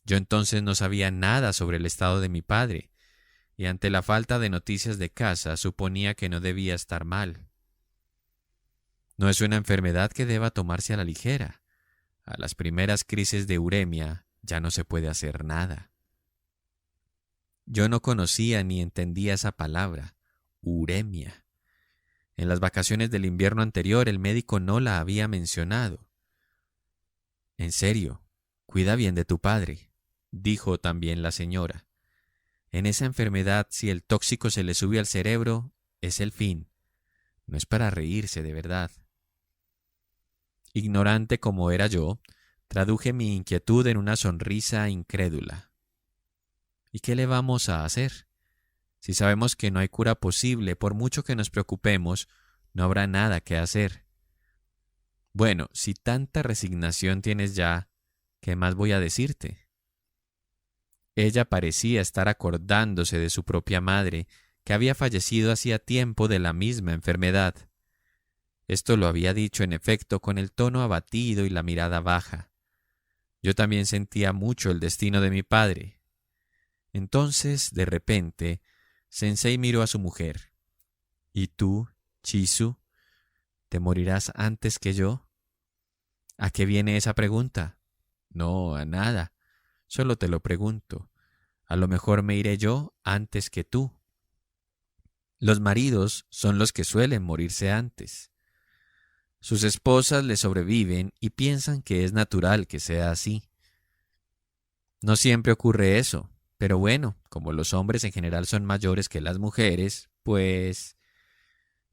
Yo entonces no sabía nada sobre el estado de mi padre, y ante la falta de noticias de casa suponía que no debía estar mal. «No es una enfermedad que deba tomarse a la ligera. A las primeras crisis de uremia ya no se puede hacer nada». Yo no conocía ni entendía esa palabra, uremia. En las vacaciones del invierno anterior el médico no la había mencionado. «En serio, cuida bien de tu padre», dijo también la señora. «En esa enfermedad, si el tóxico se le sube al cerebro, es el fin. No es para reírse, de verdad». Ignorante como era yo, traduje mi inquietud en una sonrisa incrédula. «¿Y qué le vamos a hacer? Si sabemos que no hay cura posible, por mucho que nos preocupemos, no habrá nada que hacer». «Bueno, si tanta resignación tienes ya, ¿qué más voy a decirte?». Ella parecía estar acordándose de su propia madre, que había fallecido hacía tiempo de la misma enfermedad. Esto lo había dicho en efecto con el tono abatido y la mirada baja. Yo también sentía mucho el destino de mi padre. Entonces, de repente, Sensei miró a su mujer. «¿Y tú, Chisu, te morirás antes que yo?». «¿A qué viene esa pregunta?». «No, a nada. Solo te lo pregunto. A lo mejor me iré yo antes que tú». Los maridos son los que suelen morirse antes. Sus esposas le sobreviven y piensan que es natural que sea así. No siempre ocurre eso, pero bueno, como los hombres en general son mayores que las mujeres, pues...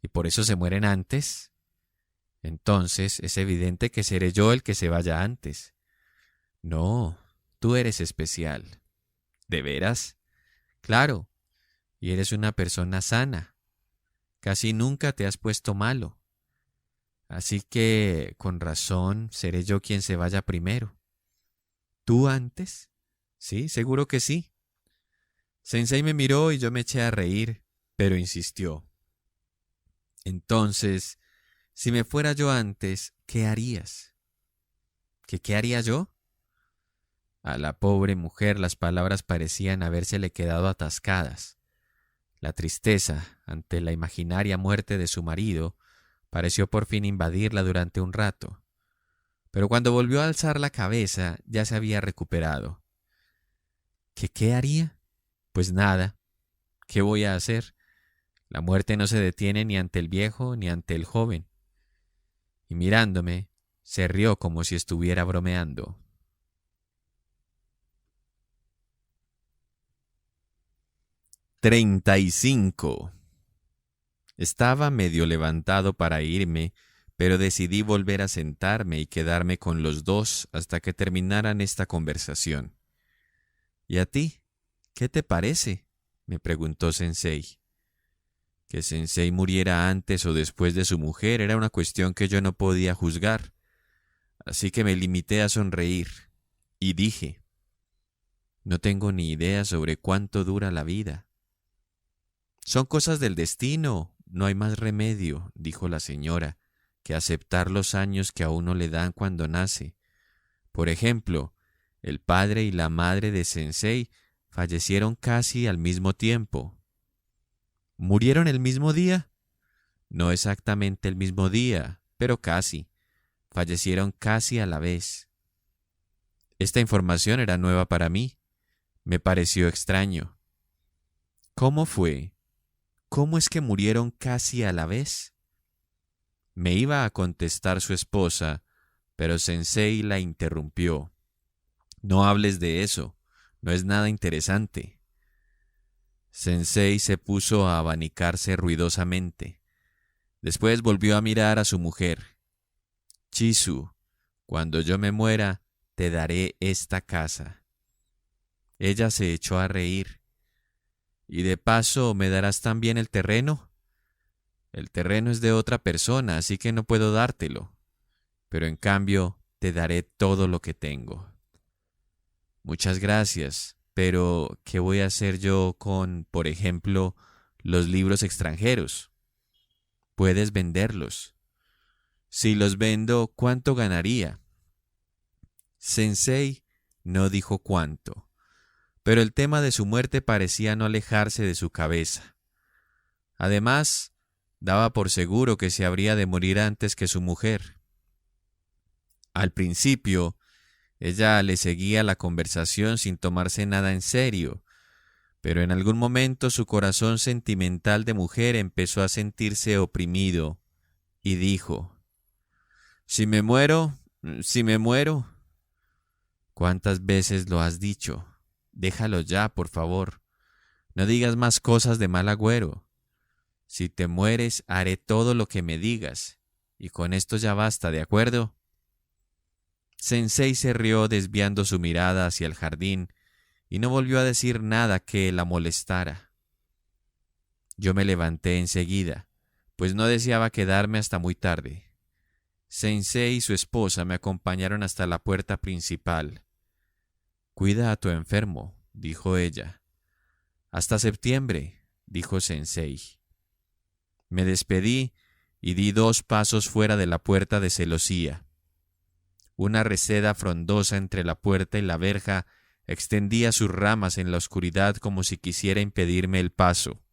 y por eso se mueren antes, entonces es evidente que seré yo el que se vaya antes. No, tú eres especial. ¿De veras? Claro, y eres una persona sana. Casi nunca te has puesto malo. Así que, con razón, seré yo quien se vaya primero. ¿Tú antes? Sí, seguro que sí. Sensei me miró y yo me eché a reír, pero insistió. Entonces, si me fuera yo antes, ¿qué harías? ¿Qué haría yo? A la pobre mujer las palabras parecían habérsele quedado atascadas. La tristeza ante la imaginaria muerte de su marido pareció por fin invadirla durante un rato, pero cuando volvió a alzar la cabeza ya se había recuperado. ¿Qué haría? Pues nada. ¿Qué voy a hacer? La muerte no se detiene ni ante el viejo ni ante el joven. Y mirándome, se rió como si estuviera bromeando. 35. Estaba medio levantado para irme, pero decidí volver a sentarme y quedarme con los dos hasta que terminaran esta conversación. ¿Y a ti? ¿Qué te parece?, me preguntó Sensei. Que Sensei muriera antes o después de su mujer era una cuestión que yo no podía juzgar, así que me limité a sonreír y dije, no tengo ni idea sobre cuánto dura la vida. Son cosas del destino, no hay más remedio, dijo la señora, que aceptar los años que a uno le dan cuando nace. Por ejemplo, el padre y la madre de Sensei fallecieron casi al mismo tiempo. ¿Murieron el mismo día? No exactamente el mismo día, pero casi. Fallecieron casi a la vez. Esta información era nueva para mí. Me pareció extraño. ¿Cómo fue? ¿Cómo es que murieron casi a la vez? Me iba a contestar su esposa, pero Sensei la interrumpió. No hables de eso, no es nada interesante. Sensei se puso a abanicarse ruidosamente. Después volvió a mirar a su mujer. Chisu, cuando yo me muera, te daré esta casa. Ella se echó a reír. ¿Y de paso me darás también el terreno? El terreno es de otra persona, así que no puedo dártelo. Pero en cambio, te daré todo lo que tengo. Muchas gracias, pero ¿qué voy a hacer yo con, por ejemplo, los libros extranjeros? Puedes venderlos. Si los vendo, ¿cuánto ganaría? Sensei no dijo cuánto, pero el tema de su muerte parecía no alejarse de su cabeza. Además, daba por seguro que se habría de morir antes que su mujer. Al principio, ella le seguía la conversación sin tomarse nada en serio, pero en algún momento su corazón sentimental de mujer empezó a sentirse oprimido y dijo, si me muero, si me muero. ¿Cuántas veces lo has dicho? Déjalo ya, por favor. No digas más cosas de mal agüero. Si te mueres, haré todo lo que me digas, y con esto ya basta, ¿de acuerdo? Sensei se rió desviando su mirada hacia el jardín y no volvió a decir nada que la molestara. Yo me levanté enseguida, pues no deseaba quedarme hasta muy tarde. Sensei y su esposa me acompañaron hasta la puerta principal. Cuida a tu enfermo, dijo ella. Hasta septiembre, dijo Sensei. Me despedí y di 2 pasos fuera de la puerta de celosía. Una reseda frondosa entre la puerta y la verja extendía sus ramas en la oscuridad como si quisiera impedirme el paso.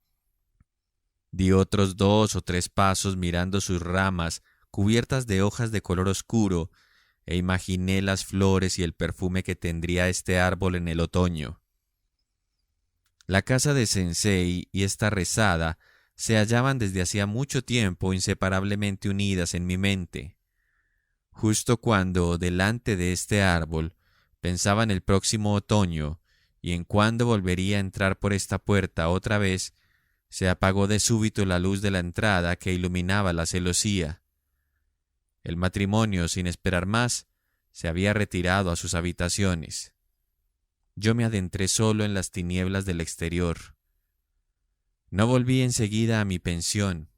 Di otros 2 o 3 pasos mirando sus ramas cubiertas de hojas de color oscuro e imaginé las flores y el perfume que tendría este árbol en el otoño. La casa de Sensei y esta rezada se hallaban desde hacía mucho tiempo inseparablemente unidas en mi mente. Justo cuando, delante de este árbol, pensaba en el próximo otoño y en cuándo volvería a entrar por esta puerta otra vez, se apagó de súbito la luz de la entrada que iluminaba la celosía. El matrimonio, sin esperar más, se había retirado a sus habitaciones. Yo me adentré solo en las tinieblas del exterior. No volví enseguida a mi pensión.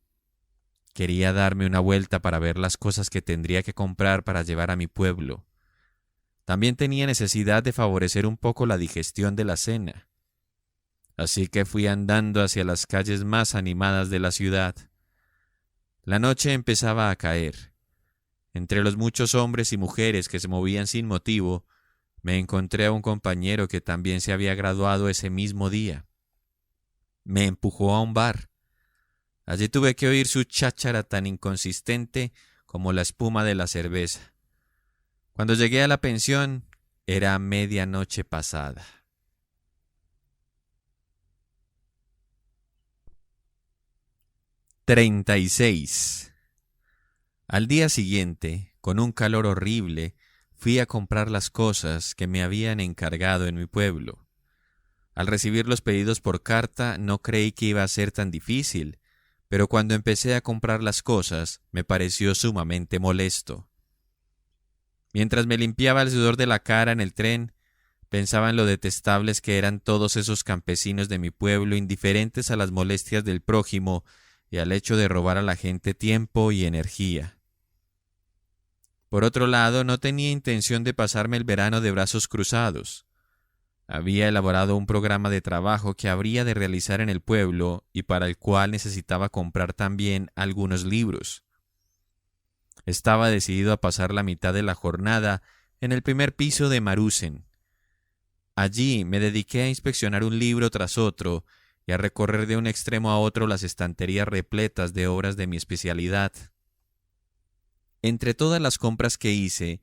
Quería darme una vuelta para ver las cosas que tendría que comprar para llevar a mi pueblo. También tenía necesidad de favorecer un poco la digestión de la cena. Así que fui andando hacia las calles más animadas de la ciudad. La noche empezaba a caer. Entre los muchos hombres y mujeres que se movían sin motivo, me encontré a un compañero que también se había graduado ese mismo día. Me empujó a un bar. Allí tuve que oír su cháchara tan inconsistente como la espuma de la cerveza. Cuando llegué a la pensión, era medianoche pasada. «36». Al día siguiente, con un calor horrible, fui a comprar las cosas que me habían encargado en mi pueblo. Al recibir los pedidos por carta no creí que iba a ser tan difícil, pero cuando empecé a comprar las cosas me pareció sumamente molesto. Mientras me limpiaba el sudor de la cara en el tren, pensaba en lo detestables que eran todos esos campesinos de mi pueblo, indiferentes a las molestias del prójimo y al hecho de robar a la gente tiempo y energía. Por otro lado, no tenía intención de pasarme el verano de brazos cruzados. Había elaborado un programa de trabajo que habría de realizar en el pueblo y para el cual necesitaba comprar también algunos libros. Estaba decidido a pasar la mitad de la jornada en el primer piso de Marusen. Allí me dediqué a inspeccionar un libro tras otro y a recorrer de un extremo a otro las estanterías repletas de obras de mi especialidad. Entre todas las compras que hice,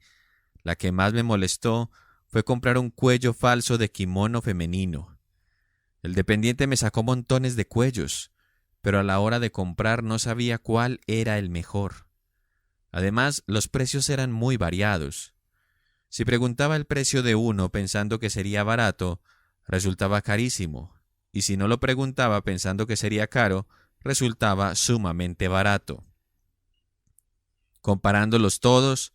la que más me molestó fue comprar un cuello falso de kimono femenino. El dependiente me sacó montones de cuellos, pero a la hora de comprar no sabía cuál era el mejor. Además, los precios eran muy variados. Si preguntaba el precio de uno pensando que sería barato, resultaba carísimo, y si no lo preguntaba pensando que sería caro, resultaba sumamente barato. Comparándolos todos,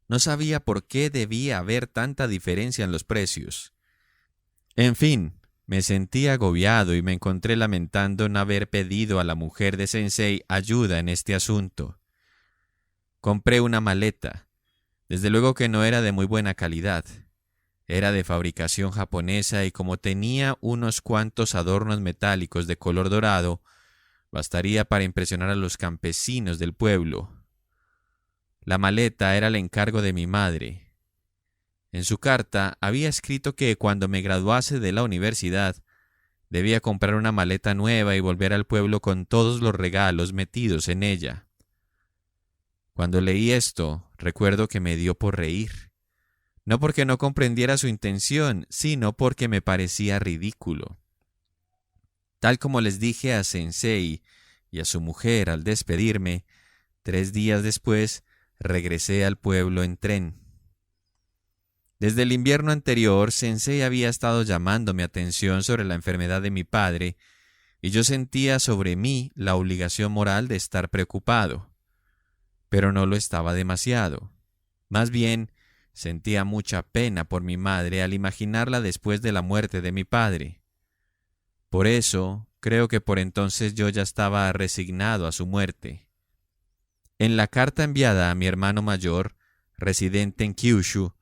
no sabía por qué debía haber tanta diferencia en los precios. En fin, me sentí agobiado y me encontré lamentando no haber pedido a la mujer de Sensei ayuda en este asunto. Compré una maleta. Desde luego que no era de muy buena calidad. Era de fabricación japonesa y como tenía unos cuantos adornos metálicos de color dorado, bastaría para impresionar a los campesinos del pueblo. La maleta era el encargo de mi madre. En su carta había escrito que cuando me graduase de la universidad debía comprar una maleta nueva y volver al pueblo con todos los regalos metidos en ella. Cuando leí esto, recuerdo que me dio por reír. No porque no comprendiera su intención, sino porque me parecía ridículo. Tal como les dije a Sensei y a su mujer al despedirme, 3 días después regresé al pueblo en tren. Desde el invierno anterior, Sensei había estado llamando mi atención sobre la enfermedad de mi padre, y yo sentía sobre mí la obligación moral de estar preocupado. Pero no lo estaba demasiado. Más bien, sentía mucha pena por mi madre al imaginarla después de la muerte de mi padre. Por eso, creo que por entonces yo ya estaba resignado a su muerte. En la carta enviada a mi hermano mayor, residente en Kyushu,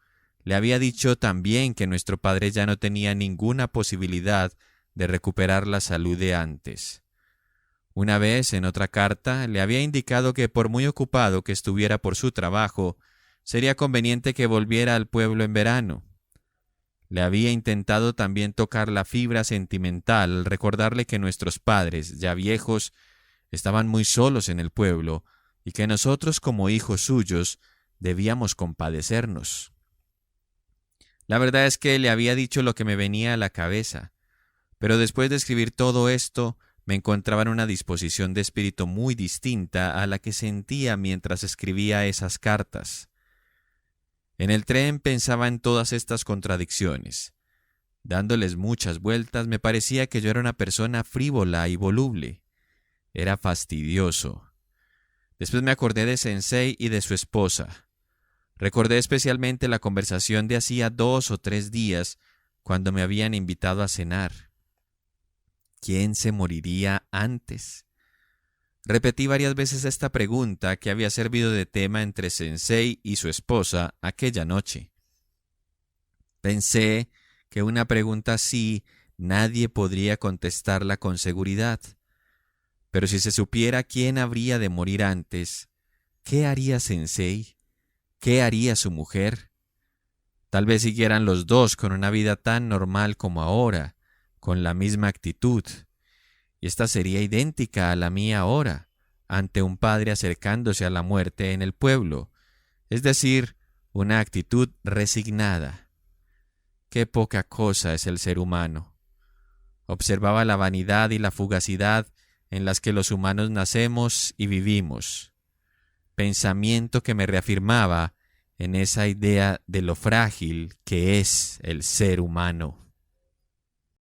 le había dicho también que nuestro padre ya no tenía ninguna posibilidad de recuperar la salud de antes. Una vez, en otra carta, le había indicado que por muy ocupado que estuviera por su trabajo, sería conveniente que volviera al pueblo en verano. Le había intentado también tocar la fibra sentimental al recordarle que nuestros padres, ya viejos, estaban muy solos en el pueblo y que nosotros como hijos suyos debíamos compadecernos. La verdad es que le había dicho lo que me venía a la cabeza, pero después de escribir todo esto, Me encontraba en una disposición de espíritu muy distinta a la que sentía mientras escribía esas cartas. En el tren pensaba en todas estas contradicciones. Dándoles muchas vueltas, me parecía que yo era una persona frívola y voluble. Era fastidioso. Después me acordé de Sensei y de su esposa. Recordé especialmente la conversación de hacía 2 o 3 días, cuando me habían invitado a cenar. ¿Quién se moriría antes? Repetí varias veces esta pregunta que había servido de tema entre Sensei y su esposa aquella noche. Pensé que una pregunta así nadie podría contestarla con seguridad. Pero si se supiera quién habría de morir antes, ¿qué haría Sensei? ¿Qué haría su mujer? Tal vez siguieran los dos con una vida tan normal como ahora, con la misma actitud. Y esta sería idéntica a la mía ahora, ante un padre acercándose a la muerte en el pueblo, es decir, una actitud resignada. Qué poca cosa es el ser humano. Observaba la vanidad y la fugacidad en las que los humanos nacemos y vivimos, pensamiento que me reafirmaba en esa idea de lo frágil que es el ser humano.